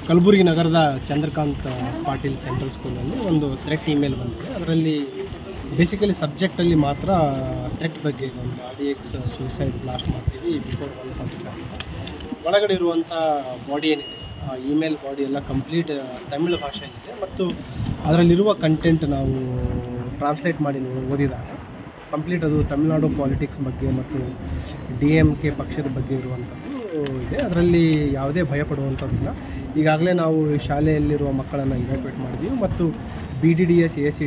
ಕಲಬುರಗಿ ನಗರದ ಚಂದ್ರಕಾಂತ್ ಪಾಟೀಲ್ ಸೆಂಟ್ರಲ್ ಸ್ಕೂಲಲ್ಲಿ ಒಂದು ಥ್ರೆಟ್ ಇಮೇಲ್ ಬಂದಿದೆ. ಅದರಲ್ಲಿ ಬೇಸಿಕಲಿ ಸಬ್ಜೆಕ್ಟಲ್ಲಿ ಮಾತ್ರ ಥ್ರೆಟ್ ಬಗ್ಗೆ ಇದೆ. ಒಂದು RDX ಸೂಸೈಡ್ ಬ್ಲಾಸ್ಟ್ ಮಾಡ್ತೀವಿ ಬಿಫೋರ್ 145 ಒಳಗಡೆ ಇರುವಂಥ ಬಾಡಿ ಏನಿದೆ, ಆ ಇಮೇಲ್ ಬಾಡಿ ಎಲ್ಲ ಕಂಪ್ಲೀಟ್ ತಮಿಳು ಭಾಷೆಯಲ್ಲಿದೆ ಮತ್ತು ಅದರಲ್ಲಿರುವ ಕಂಟೆಂಟ್ ನಾವು ಟ್ರಾನ್ಸ್ಲೇಟ್ ಮಾಡಿ ಓದಿದಾಗ ಕಂಪ್ಲೀಟ್ ಅದು ತಮಿಳುನಾಡು ಪಾಲಿಟಿಕ್ಸ್ ಬಗ್ಗೆ ಮತ್ತು DMK ಪಕ್ಷದ ಬಗ್ಗೆ ಇರುವಂಥದ್ದು ಇದೆ. ಅದರಲ್ಲಿ ಯಾವುದೇ ಭಯಪಡುವಂಥದ್ದಿಲ್ಲ. ಈಗಾಗಲೇ ನಾವು ಶಾಲೆಯಲ್ಲಿರುವ ಮಕ್ಕಳನ್ನು ಇವ್ಯಾಕ್ಯುವೇಟ್ ಮಾಡಿದ್ದೀವಿ ಮತ್ತು BDDS AC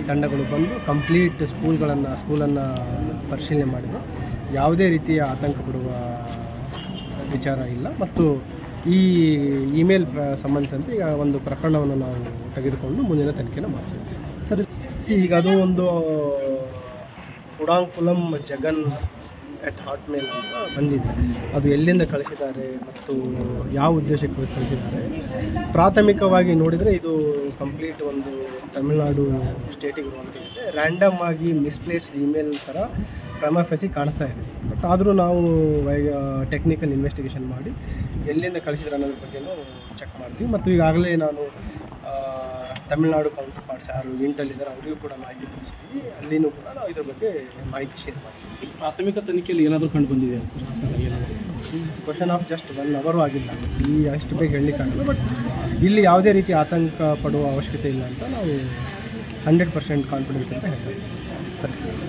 ತಂಡಗಳು ಬಂದು ಕಂಪ್ಲೀಟ್ ಸ್ಕೂಲನ್ನು ಪರಿಶೀಲನೆ ಮಾಡಿದೆ. ಯಾವುದೇ ರೀತಿಯ ಆತಂಕ ಪಡುವ ವಿಚಾರ ಇಲ್ಲ ಮತ್ತು ಈ ಇಮೇಲ್ ಸಂಬಂಧಿಸಿದಂತೆ ಈಗ ಒಂದು ಪ್ರಕರಣವನ್ನು ನಾವು ತೆಗೆದುಕೊಂಡು ಮುಂದಿನ ತನಿಖೆನ ಮಾಡ್ತೀವಿ. ಸರ್, ಈಗ ಅದು ಒಂದು ಉಡಾಂಕುಲಂ ಜಗನ್ @hotmail ಅಂತ ಬಂದಿದೆ. ಅದು ಎಲ್ಲಿಂದ ಕಳಿಸಿದ್ದಾರೆ ಮತ್ತು ಯಾವ ಉದ್ದೇಶಕ್ಕೆ ಕಳಿಸಿದ್ದಾರೆ, ಪ್ರಾಥಮಿಕವಾಗಿ ನೋಡಿದರೆ ಇದು ಕಂಪ್ಲೀಟ್ ಒಂದು ತಮಿಳುನಾಡು ಸ್ಟೇಟಿಗೆ ಇರುವಂಥದ್ದಿದೆ. ರ್ಯಾಂಡಮ್ ಆಗಿ ಮಿಸ್ಪ್ಲೇಸ್ಡ್ ಇಮೇಲ್ ಥರ ಪ್ರೈಮಾ ಫೇಸಿ ಕಾಣಿಸ್ತಾ ಇದೆ. ಬಟ್ ಆದರೂ ನಾವು ಟೆಕ್ನಿಕಲ್ ಇನ್ವೆಸ್ಟಿಗೇಷನ್ ಮಾಡಿ ಎಲ್ಲಿಂದ ಕಳಿಸಿದ್ರೆ ಅನ್ನೋದ್ರ ಬಗ್ಗೆನೂ ಚೆಕ್ ಮಾಡ್ತೀವಿ ಮತ್ತು ಈಗಾಗಲೇ ನಾನು ತಮಿಳುನಾಡು ಕೌಂಟರ್ ಪಾರ್ಟ್ಸ್ ಯಾರು ಇಂಟಲ್ಲಿದ್ದಾರೆ ಅವರಿಗೂ ಕೂಡ ಮಾಹಿತಿ ತಿಳಿಸಿದ್ದೀವಿ. ಅಲ್ಲಿನೂ ಕೂಡ ನಾವು ಇದ್ರ ಬಗ್ಗೆ ಮಾಹಿತಿ ಶೇರ್ ಮಾಡ್ತೀವಿ. ಪ್ರಾಥಮಿಕ ತನಿಖೆಯಲ್ಲಿ ಏನಾದರೂ ಕಂಡು ಬಂದಿದೆಯಾ sir? Question of just 1 hour ಆಗಿಲ್ಲ, ಅಷ್ಟು ಬೇಗ ಹೇಳಲಿಕ್ಕಾಗಲ್ಲ. ಬಟ್ ಇಲ್ಲಿ ಯಾವುದೇ ರೀತಿ ಆತಂಕ ಪಡುವ ಅವಶ್ಯಕತೆ ಇಲ್ಲ ಅಂತ ನಾವು 100% ಕಾನ್ಫಿಡೆನ್ಸ್ ಅಂತ ಹೇಳ್ತೀವಿ. ಸರಿ ಸರ್.